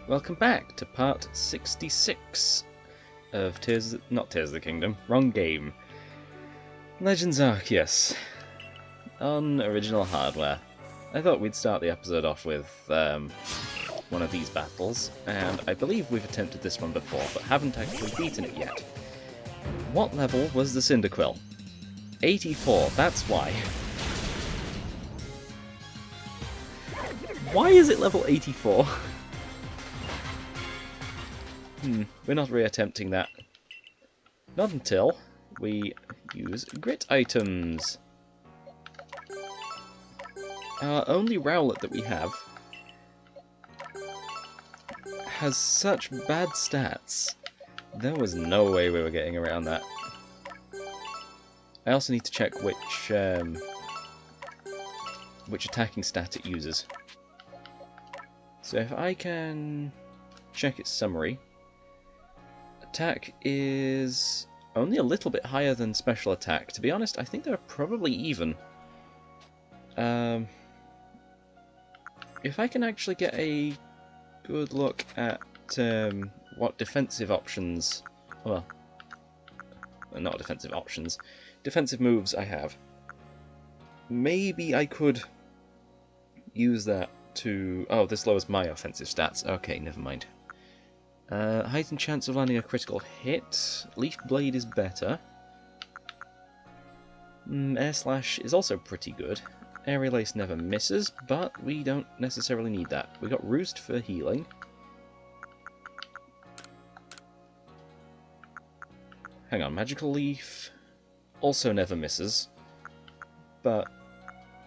Welcome back to part 66 of not Tears of the Kingdom, wrong game. Legends Arceus on original hardware. I thought we'd start the episode off with one of these battles, and I believe we've attempted this one before, but haven't actually beaten it yet. What level was the Cyndaquil? 84, that's why. Why is it level 84? We're not re-attempting that. Not until we use grit items. Our only Rowlet that we have has such bad stats. There was no way we were getting around that. I also need to check which attacking stat it uses. So if I can check its summary, attack is only a little bit higher than special attack. To be honest, I think they're probably even. If I can actually get a good look at what defensive options, well, not defensive options, defensive moves I have, maybe I could use that to... Oh, this lowers my offensive stats. Okay, never mind. Heightened chance of landing a critical hit. Leaf Blade is better. Air Slash is also pretty good. Aerial Ace never misses, but we don't necessarily need that. We got Roost for healing. Hang on, Magical Leaf also never misses. But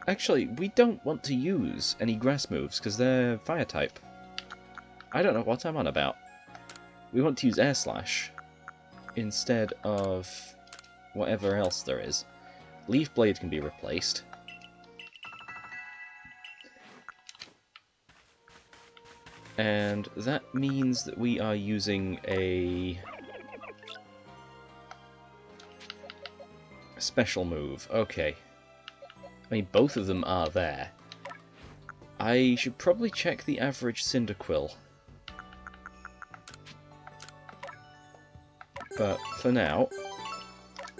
actually, we don't want to use any grass moves because they're fire type. I don't know what I'm on about. We want to use Air Slash instead of whatever else there is. Leaf Blade can be replaced. And that means that we are using a special move. Okay. I mean, both of them are there. I should probably check the average Cyndaquil. But for now,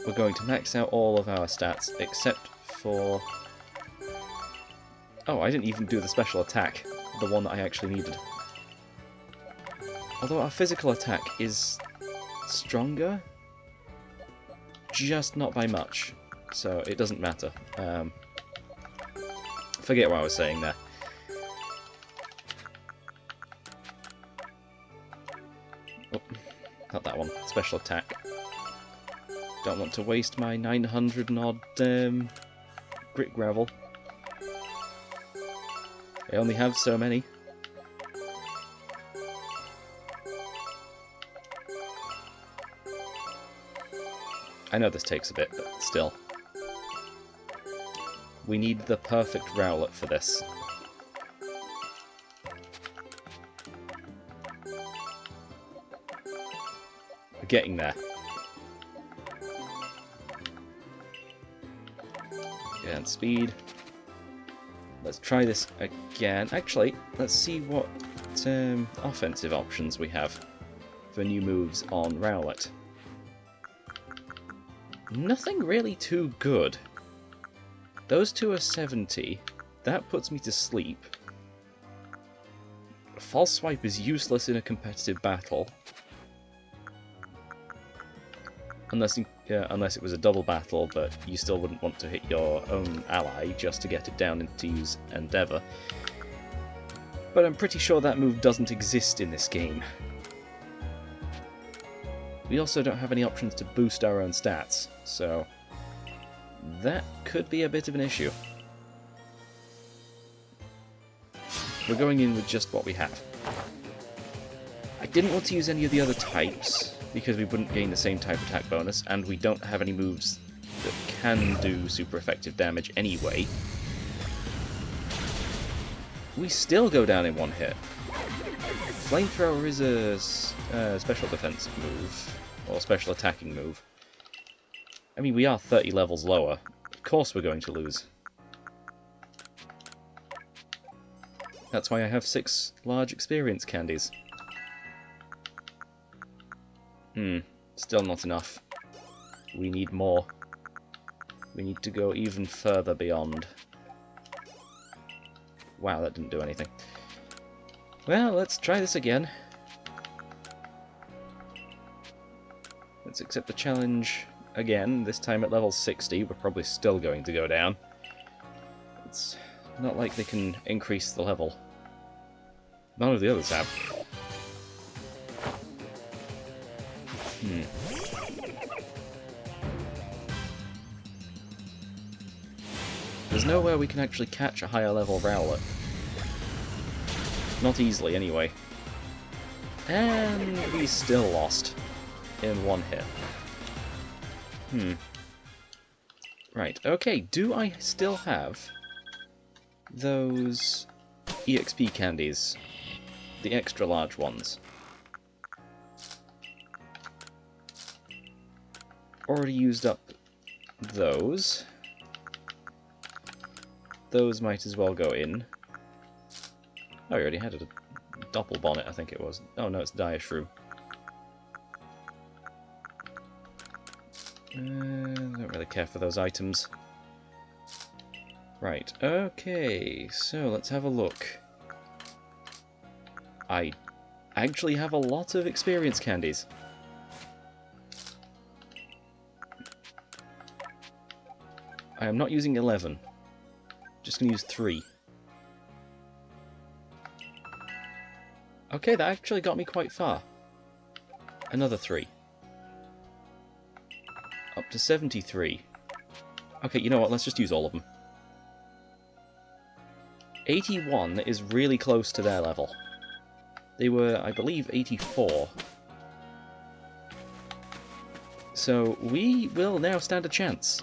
we're going to max out all of our stats except for... Oh, I didn't even do the special attack, the one that I actually needed. Although our physical attack is stronger, just not by much, so it doesn't matter. Forget what I was saying there. Oh, not that one. Special attack. Don't want to waste my 900 and odd grit gravel. I only have so many. I know this takes a bit, but still. We need the perfect Rowlet for this. We're getting there. And speed. Let's try this again. Actually, let's see what offensive options we have for new moves on Rowlet. Nothing really too good. Those two are 70. That puts me to sleep. False Swipe is useless in a competitive battle. Unless it was a double battle, but you still wouldn't want to hit your own ally just to get it down and to use Endeavour. But I'm pretty sure that move doesn't exist in this game. We also don't have any options to boost our own stats, so that could be a bit of an issue. We're going in with just what we have. I didn't want to use any of the other types, because we wouldn't gain the same type attack bonus, and we don't have any moves that can do super effective damage anyway. We still go down in one hit. Flamethrower is a special defense move, or special attacking move. I mean, we are 30 levels lower. Of course we're going to lose. That's why I have 6 large experience candies. Still not enough. We need more. We need to go even further beyond. Wow, that didn't do anything. Well, let's try this again. Let's accept the challenge again, this time at level 60. We're probably still going to go down. It's not like they can increase the level. None of the others have. There's nowhere we can actually catch a higher level Rowlet. Not easily, anyway. And we still lost in one hit. Right, okay, do I still have those EXP candies? The extra large ones? Already used up those. Those might as well go in. Oh, I already had a doppel bonnet, I think it was. Oh no, it's Dire Shrew. I don't really care for those items. Right, okay, so let's have a look. I actually have a lot of experience candies. I am not using 11. Just going to use 3. Okay, that actually got me quite far. Another 3. Up to 73. Okay, you know what, let's just use all of them. 81 is really close to their level. They were, I believe, 84. So we will now stand a chance.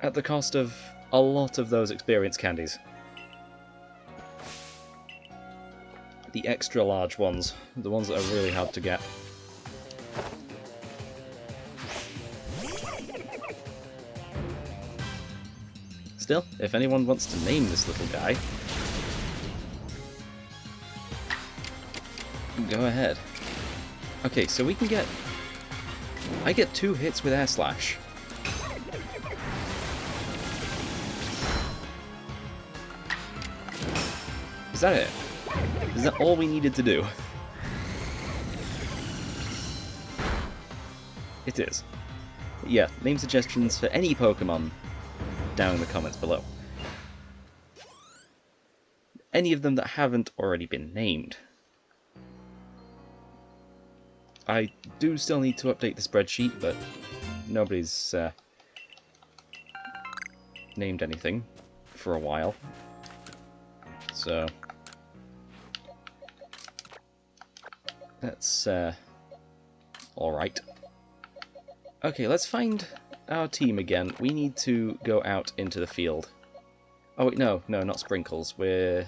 At the cost of a lot of those experience candies. The extra large ones, the ones that are really hard to get. Still, if anyone wants to name this little guy, go ahead. Okay, so we can get... I get 2 hits with Air Slash. Is that it? Is that all we needed to do? It is. Yeah, name suggestions for any Pokemon down in the comments below. Any of them that haven't already been named. I do still need to update the spreadsheet, but nobody's named anything for a while. So that's alright. Okay, let's find our team again. We need to go out into the field. Oh wait, no, not Sprinkles. What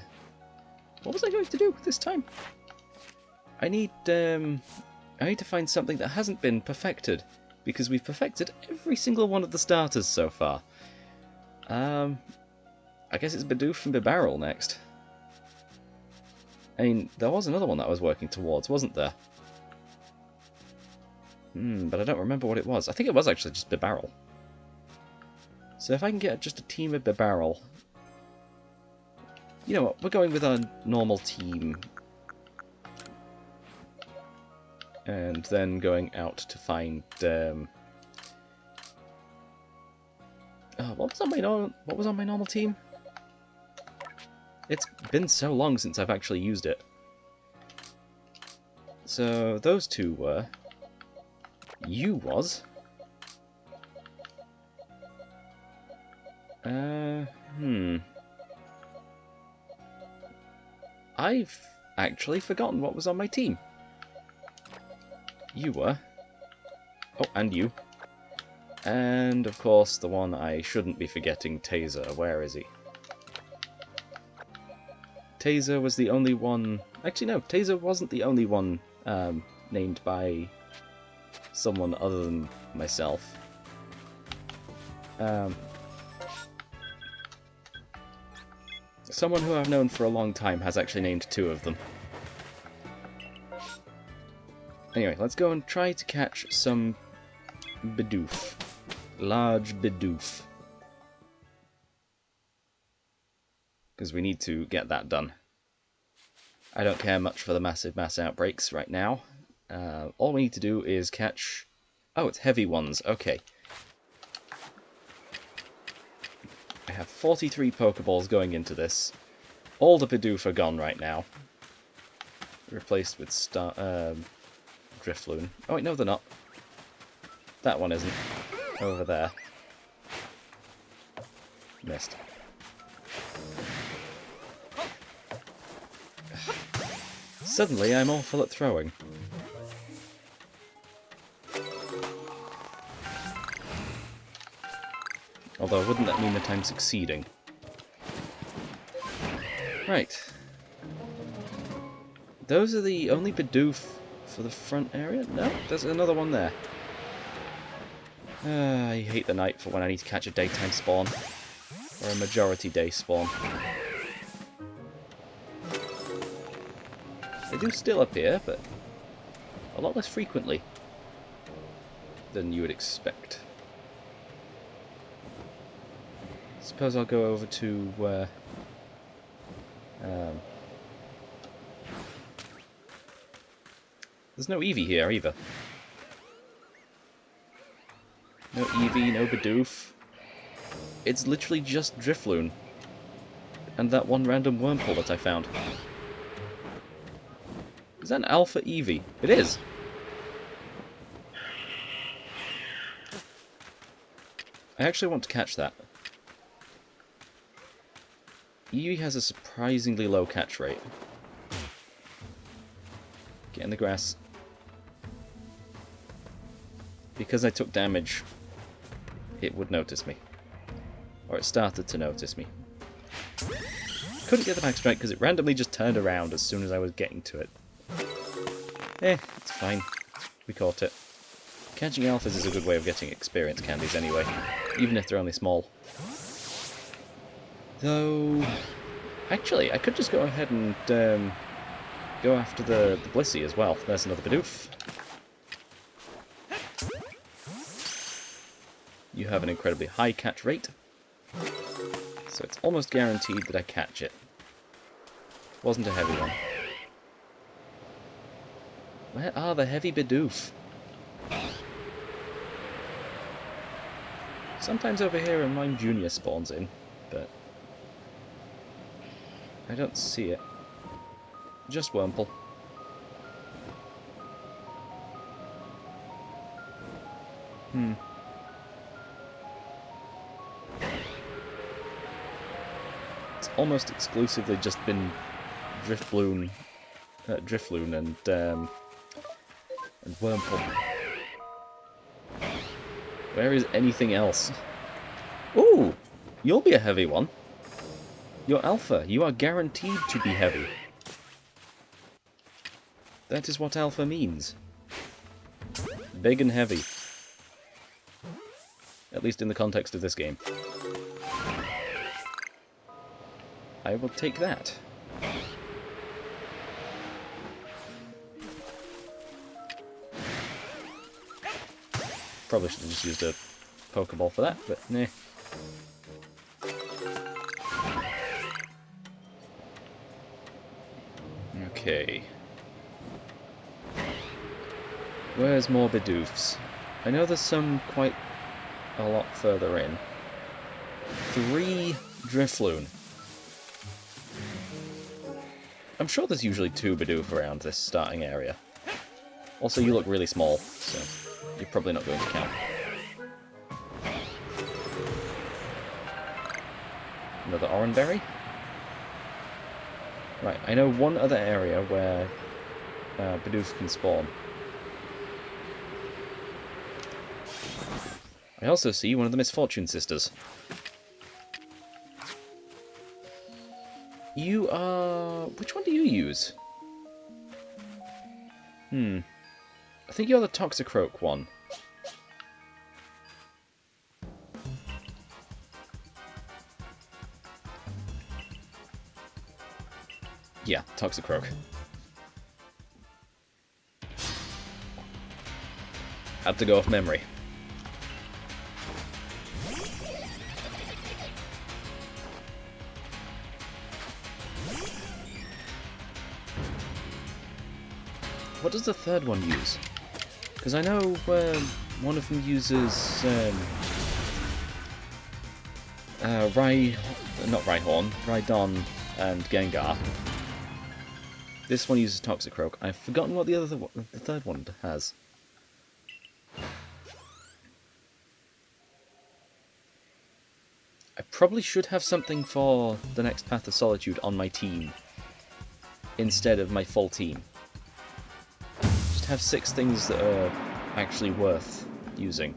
was I going to do this time? I need to find something that hasn't been perfected, because we've perfected every single one of the starters so far. I guess it's Bidoof and Bibarel next. I mean, there was another one that I was working towards, wasn't there? But I don't remember what it was. I think it was actually just Bibarel. So if I can get just a team of Bibarel... You know what, we're going with our normal team. And then going out to find... what was on my normal team? It's been so long since I've actually used it. So those two were... You was... I've actually forgotten what was on my team. You were... Oh, and you. And, of course, the one I shouldn't be forgetting, Taser. Where is he? Taser was the only one... Actually, no, Taser wasn't the only one named by someone other than myself. Someone who I've known for a long time has actually named 2 of them. Anyway, let's go and try to catch some Bidoof. Large Bidoof. Because we need to get that done. I don't care much for the massive mass outbreaks right now. All we need to do is catch... Oh, it's heavy ones. Okay. I have 43 Pokeballs going into this. All the Bidoof are gone right now. Replaced with Drifloon. Oh wait, no they're not. That one isn't. Over there. Missed. Suddenly I'm awful at throwing. Although wouldn't that mean that I'm succeeding? Right. Those are the only Bidoof for the front area? No, there's another one there. I hate the night for when I need to catch a daytime spawn. Or a majority day spawn. They do still appear, but a lot less frequently than you would expect. Suppose I'll go over to there's no Eevee here either. No Eevee, no Bidoof. It's literally just Drifloon. And that one random Wurmple that I found. Is that an Alpha Eevee? It is! I actually want to catch that. Eevee has a surprisingly low catch rate. Get in the grass. Because I took damage, it would notice me. Or it started to notice me. Couldn't get the back strike because it randomly just turned around as soon as I was getting to it. It's fine. We caught it. Catching alphas is a good way of getting experience candies anyway, even if they're only small. Though... Actually, I could just go ahead and go after the Blissey as well. There's another Bidoof. You have an incredibly high catch rate, so it's almost guaranteed that I catch it. Wasn't a heavy one. Where are the heavy Bidoof? Sometimes over here a Mime Junior spawns in, but I don't see it. Just Wurmple. It's almost exclusively just been Drifloon and Wurmple. Where is anything else? Ooh! You'll be a heavy one. You're Alpha. You are guaranteed to be heavy. That is what Alpha means. Big and heavy. At least in the context of this game. I will take that. Probably should have just used a Pokeball for that, but nah. Okay. Where's more Bidoofs? I know there's some quite a lot further in. 3 Drifloon. I'm sure there's usually 2 Bidoof around this starting area. Also, you look really small, so you're probably not going to count. Another Oranberry? Right, I know one other area where Bidoof can spawn. I also see one of the Misfortune Sisters. You are... which one do you use? I think you're the Toxicroak one. Yeah, Toxicroak. Had to go off memory. What does the third one use? Because I know one of them uses not Rhyhorn, Rhydon and Gengar. This one uses Toxicroak. I've forgotten what the third one has. I probably should have something for the next Path of Solitude on my team instead of my full team. Just have 6 things that are actually worth using.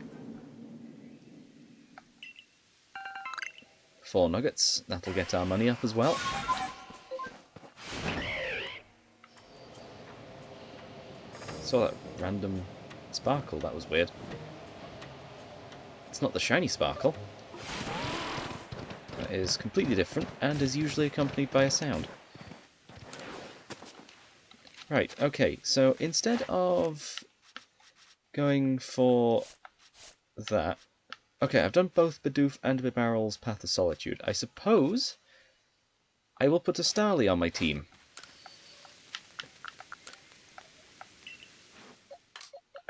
4 nuggets, that'll get our money up as well. Saw that random sparkle, that was weird. It's not the shiny sparkle. That is completely different and is usually accompanied by a sound. Right, okay, so instead of going for that... Okay, I've done both Bidoof and Bibarel's Path of Solitude. I suppose I will put a Starly on my team.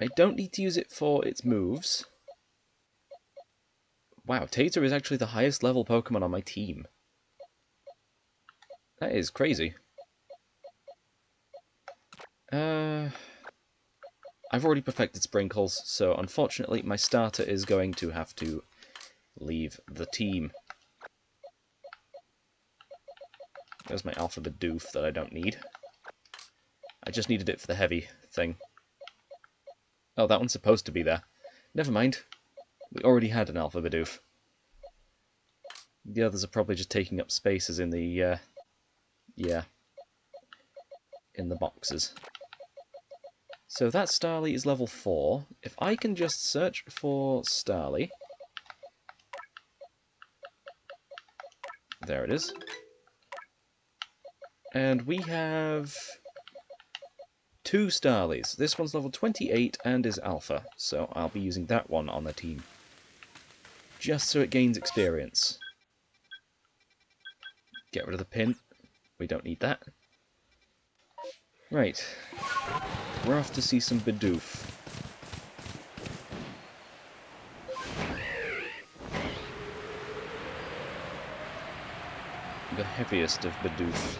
I don't need to use it for its moves. Wow, Tater is actually the highest level Pokemon on my team. That is crazy. I've already perfected Sprinkles, so unfortunately my starter is going to have to leave the team. There's my Alpha Bidoof that I don't need. I just needed it for the heavy thing. Oh, that one's supposed to be there. Never mind. We already had an Alpha Bidoof. The others are probably just taking up spaces in the, in the boxes. So that Starly is level 4. If I can just search for Starly... There it is. And we have 2 Starlies. This one's level 28 and is Alpha, so I'll be using that one on the team. Just so it gains experience. Get rid of the pin. We don't need that. Right. We're off to see some Bidoof. The heaviest of Bidoof.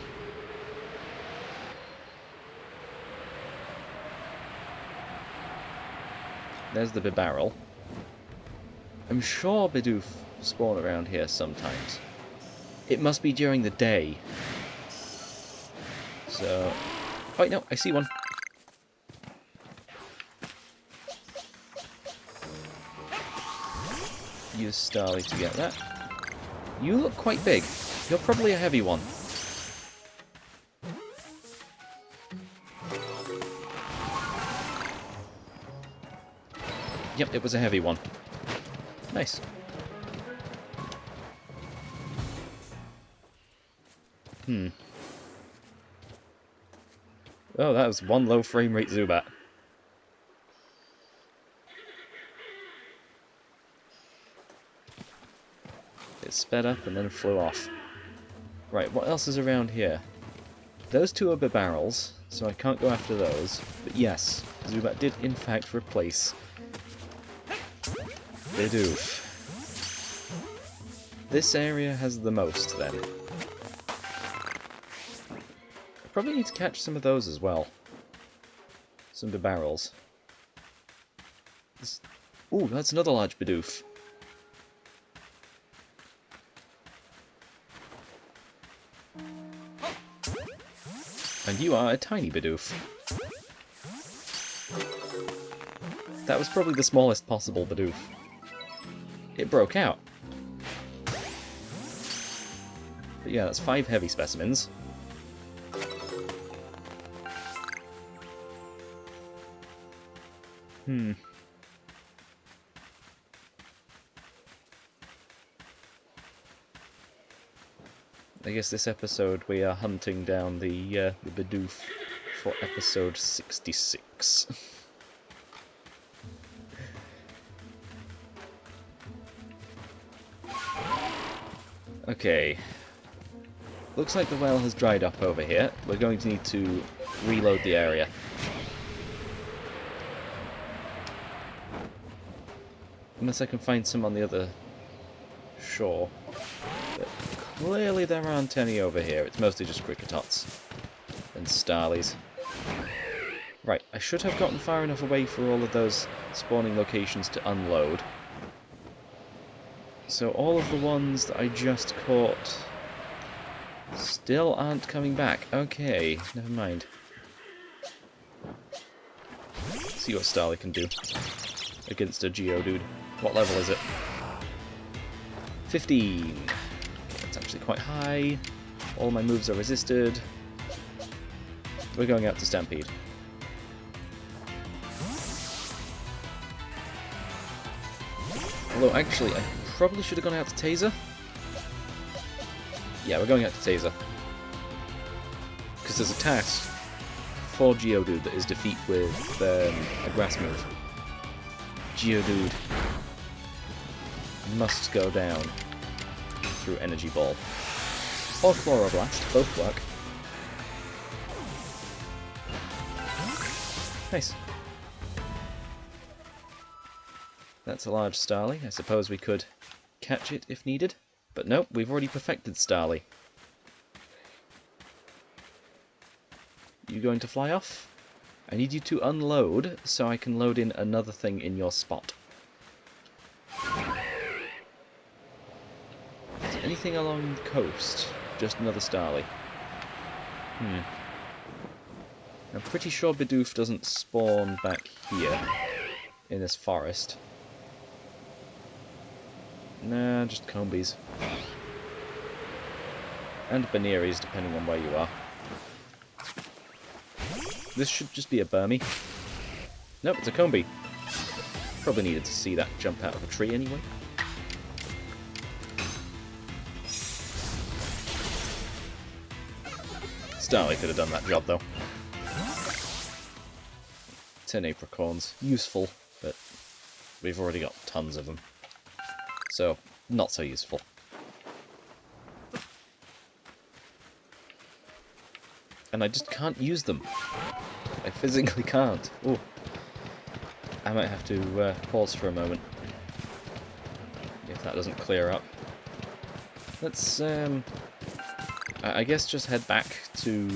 There's the Bibarel. I'm sure Bidoof spawn around here sometimes. It must be during the day. So... Oh, no, I see one. Use Starly to get that. You look quite big. You're probably a heavy one. Yep, it was a heavy one. Nice. Oh, that was one low frame rate Zubat. It sped up and then flew off. Right, what else is around here? Those 2 are Bibarels, so I can't go after those. But yes, Zubat did in fact replace Bidoof. This area has the most, then. I probably need to catch some of those as well. Some Bibarels. Ooh, that's another large Bidoof. And you are a tiny Bidoof. That was probably the smallest possible Bidoof. It broke out. But yeah, that's 5 heavy specimens. I guess this episode we are hunting down the Bidoof for episode 66. Okay. Looks like the well has dried up over here. We're going to need to reload the area. Unless I can find some on the other shore. But clearly there aren't any over here. It's mostly just Cricketots and Starlies. Right, I should have gotten far enough away for all of those spawning locations to unload. So all of the ones that I just caught still aren't coming back. Okay, never mind. Let's see what Starly can do against a Geodude. What level is it? 15. That's actually quite high. All my moves are resisted. We're going out to Stampede. Although, actually, I probably should have gone out to Taser. Yeah, we're going out to Taser. Because there's a task for Geodude that is defeat with a grass move. Geodude must go down through Energy Ball. Or Chloroblast, both work. Nice. That's a large Starly. I suppose we could catch it if needed. But nope, we've already perfected Starly. You going to fly off? I need you to unload so I can load in another thing in your spot. Is there anything along the coast? Just another Starly. I'm pretty sure Bidoof doesn't spawn back here in this forest. Nah, just Combies. And Banneries, depending on where you are. This should just be a Burmy. Nope, it's a Combi. Probably needed to see that jump out of a tree anyway. Starly could have done that job, though. 10 apricorns. Useful, but we've already got tons of them. So, not so useful. And I just can't use them. I physically can't. Ooh. I might have to pause for a moment. If that doesn't clear up. Let's, I guess just head back to,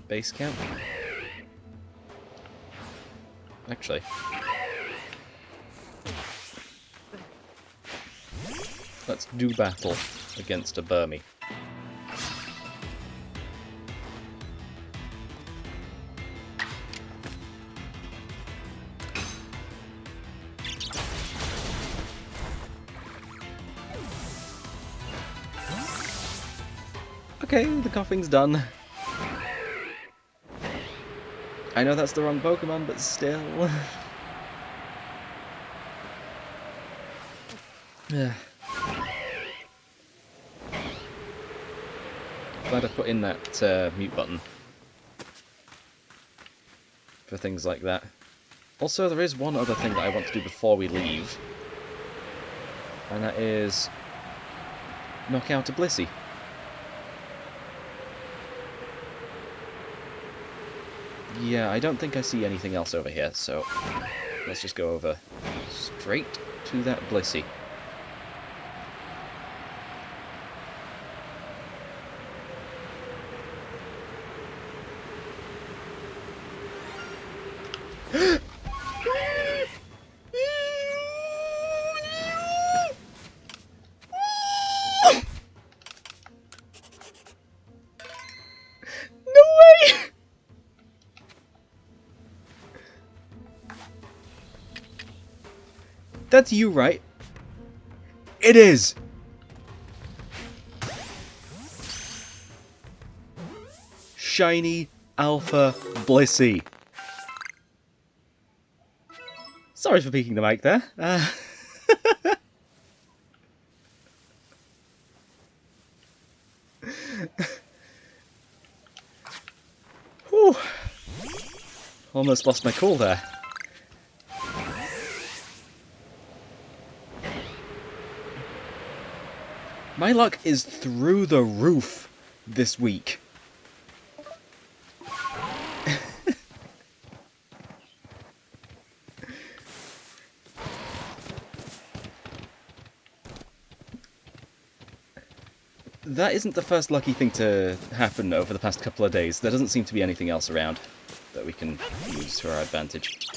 base camp. Actually. Let's do battle against a Burmy. Okay, the coughing's done. I know that's the wrong Pokemon, but still. Yeah. Glad I put in that mute button for things like that. Also, there is one other thing that I want to do before we leave, and that is knock out a Blissey. Yeah, I don't think I see anything else over here, so let's just go over straight to that Blissey. That's you, right? It is! Shiny Alpha Blissey. Sorry for peeking the mic there. Whew. Almost lost my cool there. My luck is through the roof this week. That isn't the first lucky thing to happen over the past couple of days. There doesn't seem to be anything else around that we can use to our advantage.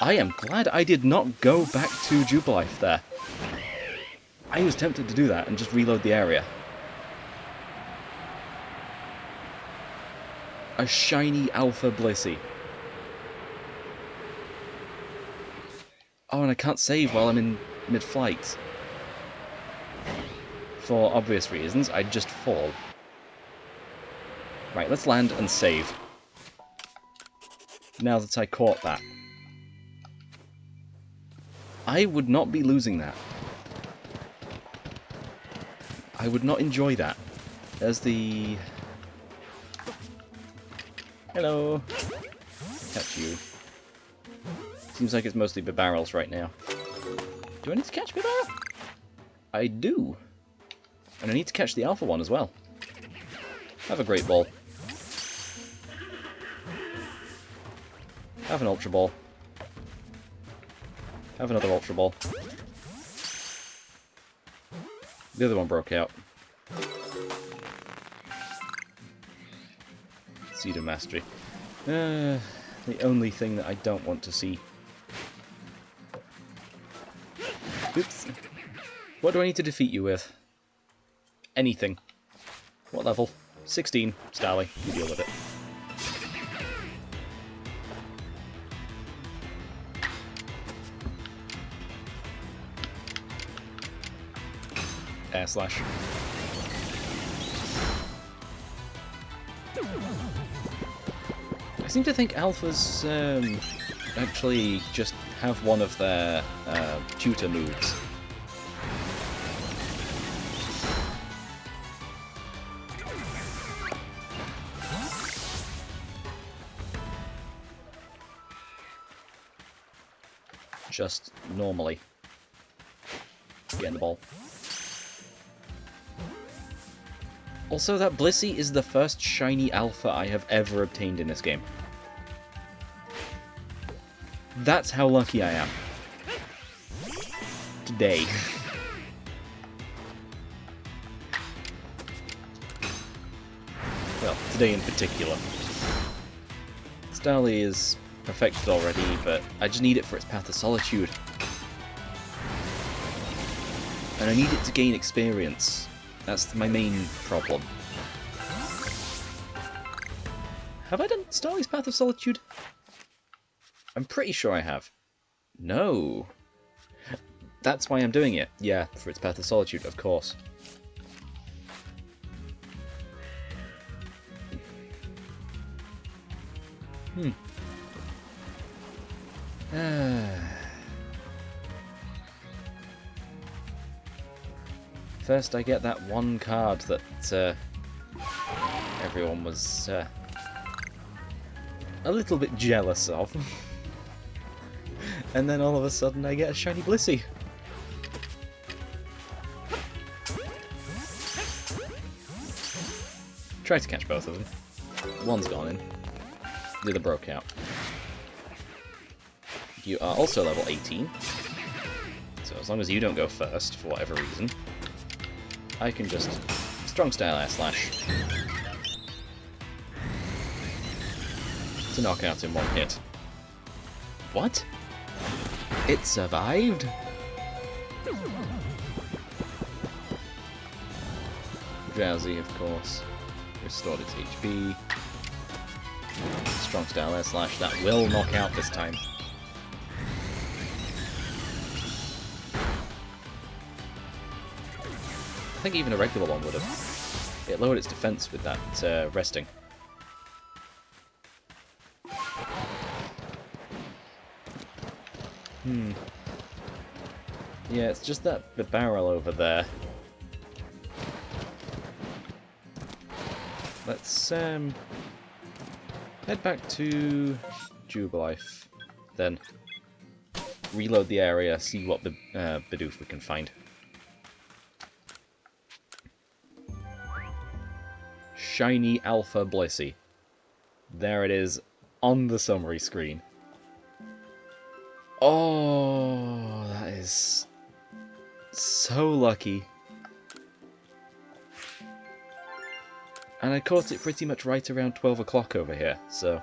I am glad I did not go back to Jubilife there. I was tempted to do that and just reload the area. A shiny Alpha Blissey. Oh, and I can't save while I'm in mid-flight. For obvious reasons, I'd just fall. Right, let's land and save. Now that I caught that. I would not be losing that. I would not enjoy that. There's the... Hello! Catch you. Seems like it's mostly Bibarrels right now. Do I need to catch Bibarrel? I do. And I need to catch the alpha one as well. Have a great ball. Have an ultra ball. Have another ultra ball. The other one broke out. Seed of Mastery. The only thing that I don't want to see. Oops. What do I need to defeat you with? Anything. What level? 16. Starly. You deal with it. Air slash. I seem to think alphas actually just have one of their tutor moves. Just normally. Getting the ball. Also, that Blissey is the first shiny alpha I have ever obtained in this game. That's how lucky I am. Today. Well, today in particular. Starly is perfected already, but I just need it for its Path of Solitude. And I need it to gain experience. That's my main problem. Have I done Starly's Path of Solitude? I'm pretty sure I have. No. That's why I'm doing it. Yeah, for its Path of Solitude, of course. First I get that one card that everyone was a little bit jealous of. And then all of a sudden I get a shiny Blissey. Try to catch both of them. One's gone in. The other broke out. You are also level 18. So as long as you don't go first, for whatever reason, I can just strong style air slash to knock out in one hit. What? It survived? Drowsy, of course. Restored its HP. Strong style air slash. That will knock out this time. I think even a regular one would have. It lowered its defense with that resting. Yeah, it's just that the barrel over there. let's head back to Jubilife, then reload the area, see what Bidoof we can find. Shiny Alpha Blissey. There it is on the summary screen. Oh, that is so lucky. And I caught it pretty much right around 12 o'clock over here, so...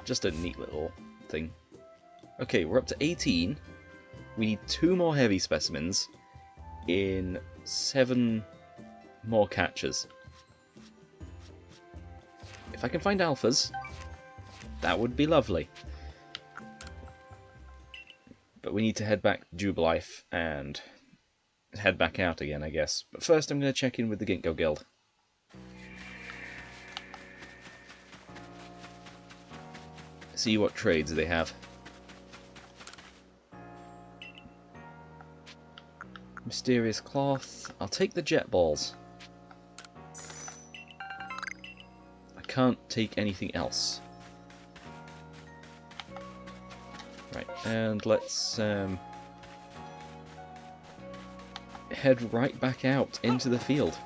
Just a neat little thing. Okay, we're up to 18. We need 2 more heavy specimens in 7 more catches. If I can find alphas, that would be lovely. But we need to head back to Jubilife and head back out again, I guess. But first I'm going to check in with the Ginkgo Guild. See what trades they have. Mysterious cloth. I'll take the jet balls. I can't take anything else. Right, and let's head right back out into the field.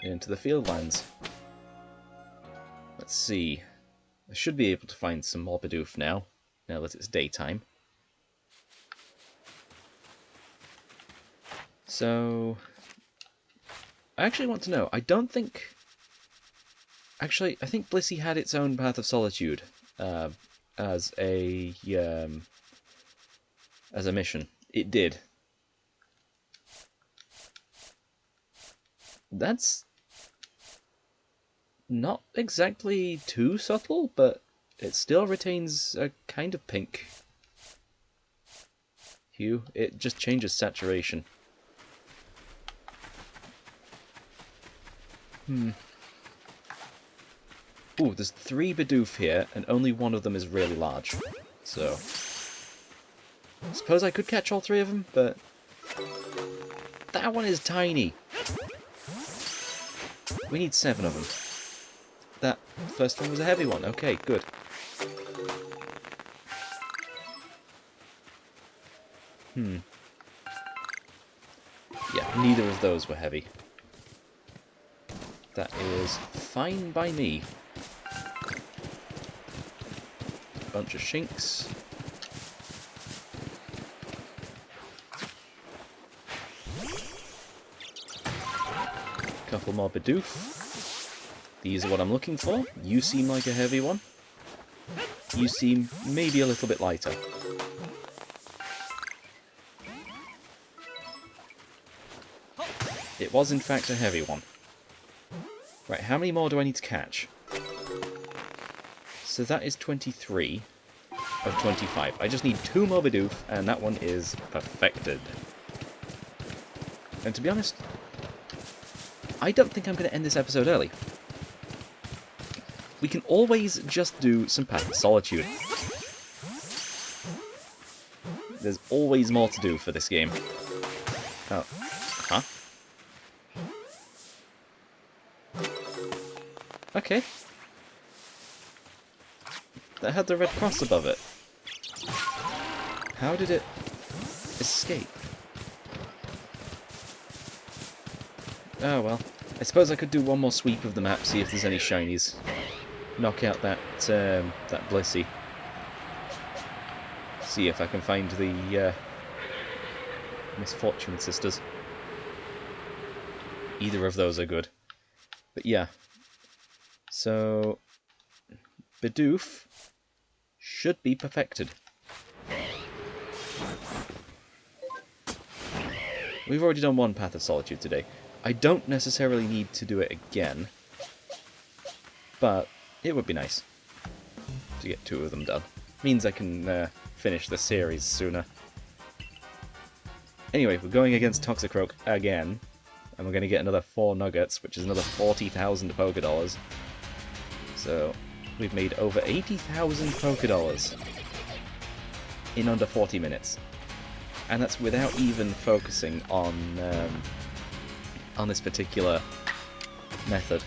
Into the field lands. Let's see. I should be able to find some more Bidoof now that it's daytime. So, I actually want to know. I don't think... Actually, I think Blissey had its own Path of Solitude as a mission. It did. That's not exactly too subtle, but it still retains a kind of pink hue. It just changes saturation. Ooh, there's 3 Bidoof here, and only one of them is really large. So, I suppose I could catch all 3 of them, but that one is tiny. We need 7 of them. That first one was a heavy one. Okay, good. Yeah, neither of those were heavy. That is fine by me. Bunch of shinks. Couple more Bidoof. These are what I'm looking for. You seem like a heavy one. You seem maybe a little bit lighter. It was in fact a heavy one. Right, how many more do I need to catch? So that is 23 of 25. I just need 2 more Bidoof, and that one is perfected. And to be honest, I don't think I'm going to end this episode early. We can always just do some Path of Solitude. There's always more to do for this game. Oh. Huh? Okay. That had the red cross above it. How did it escape? Oh well. I suppose I could do one more sweep of the map, see if there's any shinies. Knock out that Blissey. See if I can find the Misfortune Sisters. Either of those are good. But yeah. So, Bidoof should be perfected. We've already done one Path of Solitude today. I don't necessarily need to do it again, but it would be nice to get 2 of them done. Means I can finish the series sooner. Anyway, we're going against Toxicroak again, and we're going to get another 4 nuggets, which is another 40,000 Pokédollars. So, we've made over 80,000 Pokédollars in under 40 minutes. And that's without even focusing on this particular method.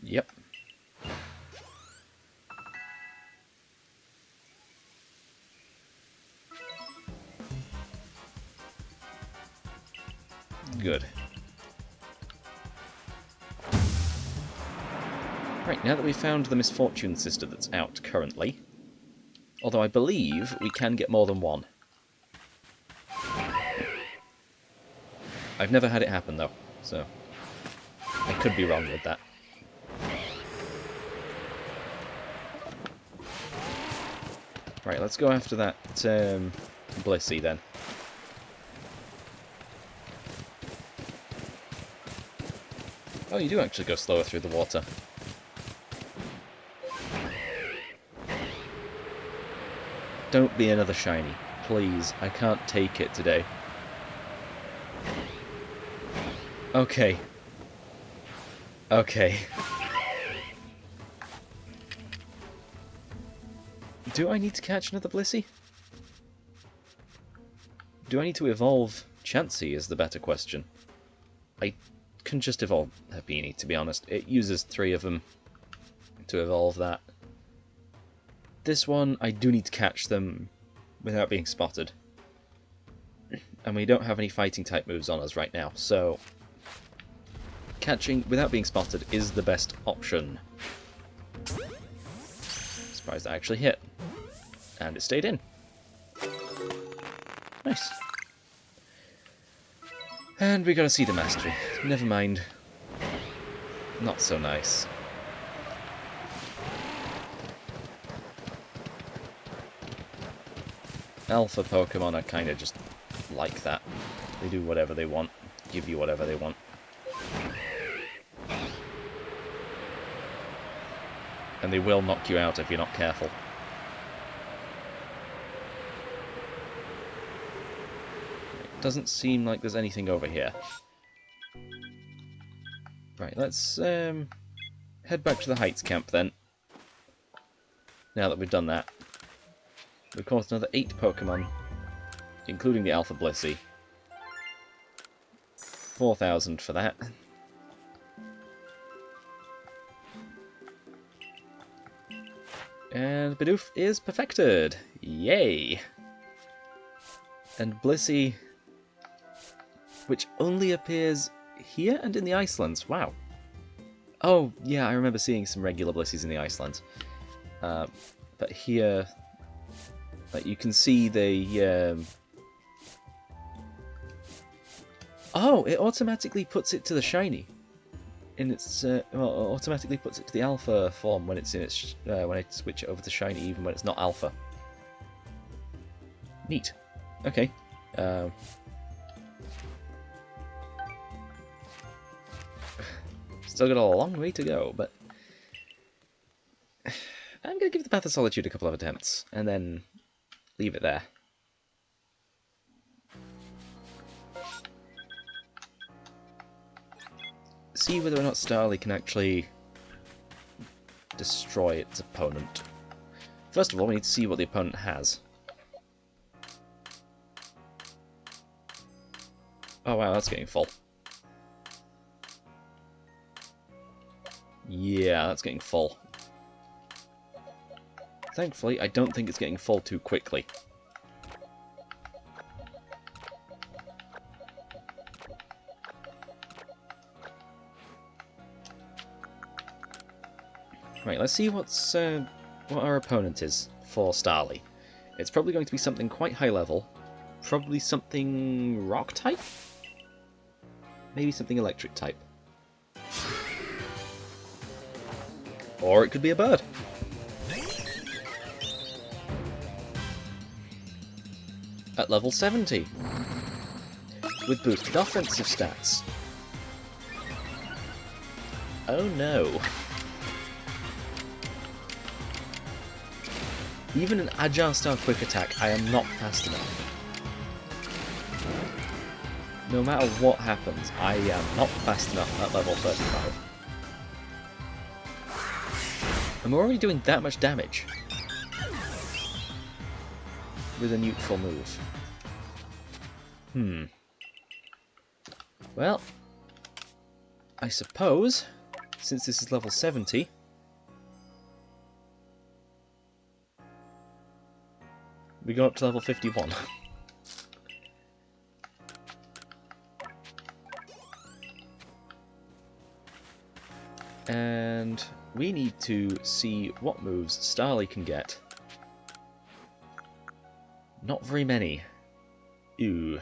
Yep. Good. Right, now that we've found the Misfortune Sister that's out currently, although I believe we can get more than one. I've never had it happen though, so I could be wrong with that. Right, let's go after that Blissey then. Oh, you do actually go slower through the water. Don't be another shiny. Please, I can't take it today. Okay. Okay. Do I need to catch another Blissey? Do I need to evolve Chansey is the better question. I can just evolve Happiny, to be honest. It uses 3 of them to evolve that. This one, I do need to catch them without being spotted. And we don't have any fighting type moves on us right now, so catching without being spotted is the best option. Surprised I actually hit. And it stayed in. Nice. And we got a Seed of Mastery. Never mind. Not so nice. Alpha Pokemon are kind of just like that. They do whatever they want, give you whatever they want. And they will knock you out if you're not careful. Doesn't seem like there's anything over here. Right, let's head back to the Heights camp then. Now that we've done that. We've caught another 8 Pokemon, including the Alpha Blissey. 4,000 for that. And Bidoof is perfected! Yay! And Blissey, which only appears here and in the Icelands. Wow. Oh, yeah, I remember seeing some regular Blisseys in the Icelands. But here, like, you can see the... Oh, it automatically puts it to the shiny. In its well, it automatically puts it to the alpha form when it's in its when I switch it over to shiny, even when it's not alpha. Neat. Okay. Still got a long way to go, but I'm going to give the Path of Solitude a couple of attempts, and then leave it there. See whether or not Starly can actually destroy its opponent. First of all, we need to see what the opponent has. Oh wow, that's getting full. Yeah, that's getting full. Thankfully, I don't think it's getting full too quickly. Right, let's see what our opponent is for Starly. It's probably going to be something quite high level. Probably something rock type? Maybe something electric type. Or it could be a bird. At level 70. With boosted offensive stats. Oh no. Even an Agile Star Quick Attack, I am not fast enough. No matter what happens, I am not fast enough at level 35. And we're already doing that much damage with a neutral move. Well, I suppose, since this is level 70, we go up to level 51. And we need to see what moves Starly can get. Not very many. Ew.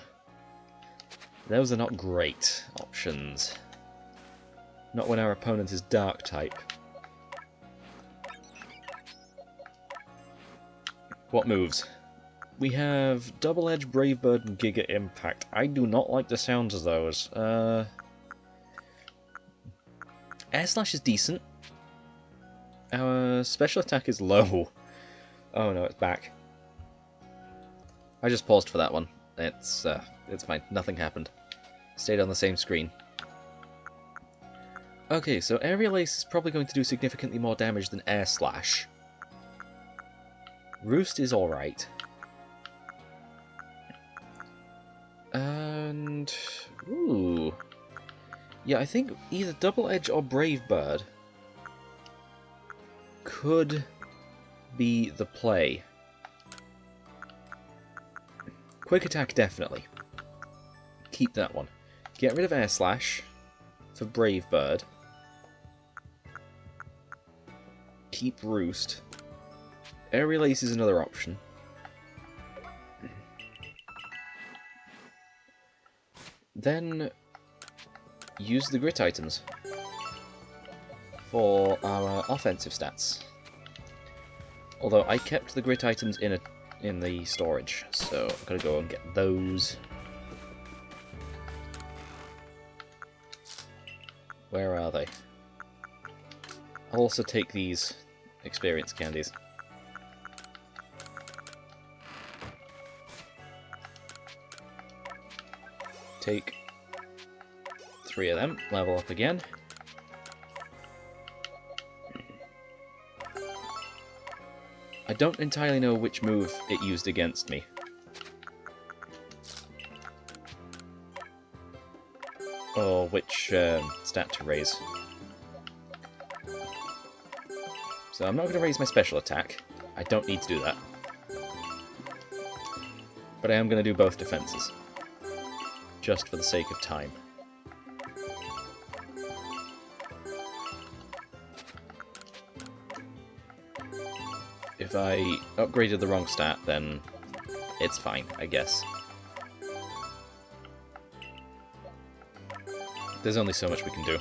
Those are not great options. Not when our opponent is Dark type. What moves? We have Double Edge, Brave Bird, and Giga Impact. I do not like the sounds of those. Air Slash is decent. Our special attack is low. Oh no, it's back. I just paused for that one. It's fine. Nothing happened. Stayed on the same screen. Okay, so Aerial Ace is probably going to do significantly more damage than Air Slash. Roost is alright. And... ooh... yeah, I think either Double Edge or Brave Bird could be the play. Quick Attack, definitely. Keep that one. Get rid of Air Slash for Brave Bird. Keep Roost. Aerial Ace is another option. Then use the grit items for our offensive stats. Although I kept the grit items in the storage, so I've got to go and get those. Where are they? I'll also take these experience candies. Take 3 of them, level up again. I don't entirely know which move it used against me. Or which stat to raise. So I'm not going to raise my special attack. I don't need to do that. But I am going to do both defenses. Just for the sake of time. If I upgraded the wrong stat, then it's fine, I guess. There's only so much we can do.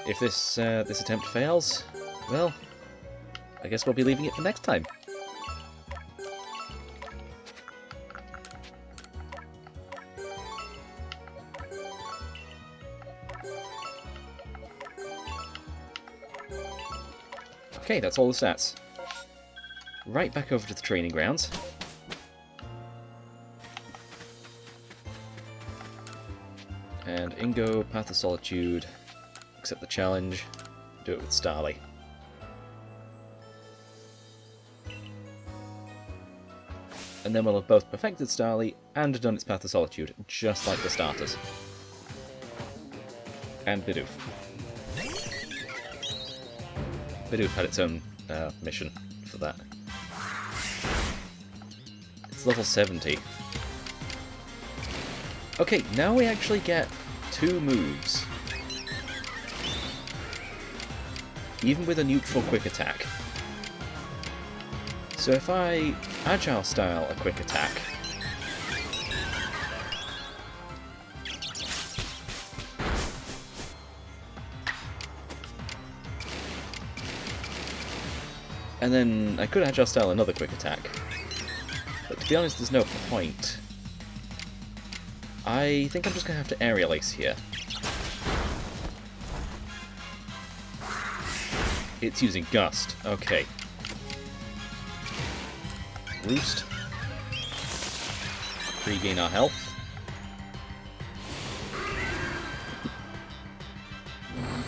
If this attempt fails, well, I guess we'll be leaving it for next time. Okay, that's all the stats. Right back over to the training grounds. And Ingo, Path of Solitude, accept the challenge, do it with Starly. And then we'll have both perfected Starly and done its Path of Solitude, just like the starters. And Bidoof. Bidoof had its own mission for that. It's level 70. Okay, now we actually get 2 moves. Even with a neutral quick attack. So if I Agile Style a quick attack, and then I could Agile Style another quick attack, but to be honest there's no point. I think I'm just going to have to Aerial Ace here. It's using Gust, okay. Roost. Regain our health.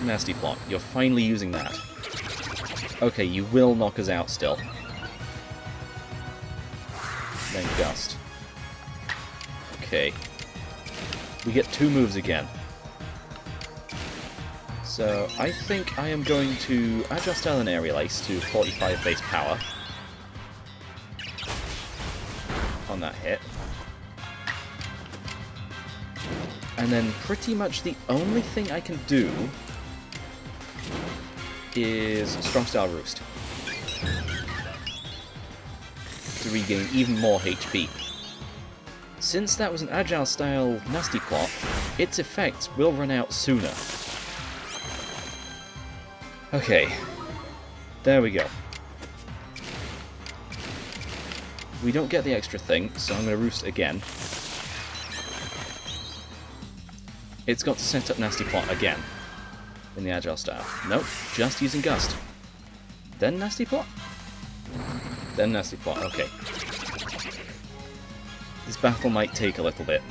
Nasty Plot. You're finally using that. Okay, you will knock us out still. Then Gust. Okay. We get 2 moves again. So, I think I am going to Agile Style and Aerial Ace to 45 base power. On that hit. And then pretty much the only thing I can do is Strong Style Roost. To regain even more HP. Since that was an Agile Style Nasty Plot, its effects will run out sooner. Okay, there we go. We don't get the extra thing, so I'm going to Roost again. It's got to set up Nasty Plot again in the Agile Style. Nope, just using Gust. Then Nasty Plot? Then Nasty Plot, okay. This battle might take a little bit.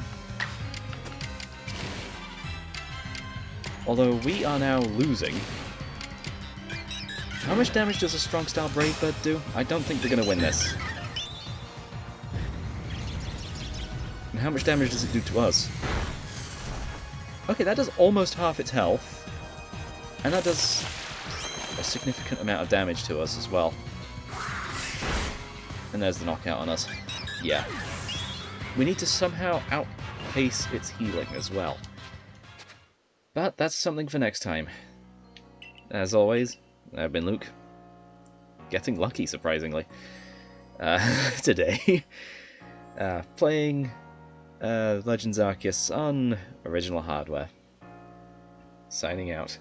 Although we are now losing. How much damage does a Strong Style Brave Bird do? I don't think they're going to win this. And how much damage does it do to us? Okay, that does almost half its health. And that does a significant amount of damage to us as well. And there's the knockout on us. Yeah. We need to somehow outpace its healing as well. But that's something for next time. As always, I've been Luke. Getting lucky, surprisingly. Today. Playing Legends Arceus on original hardware. Signing out.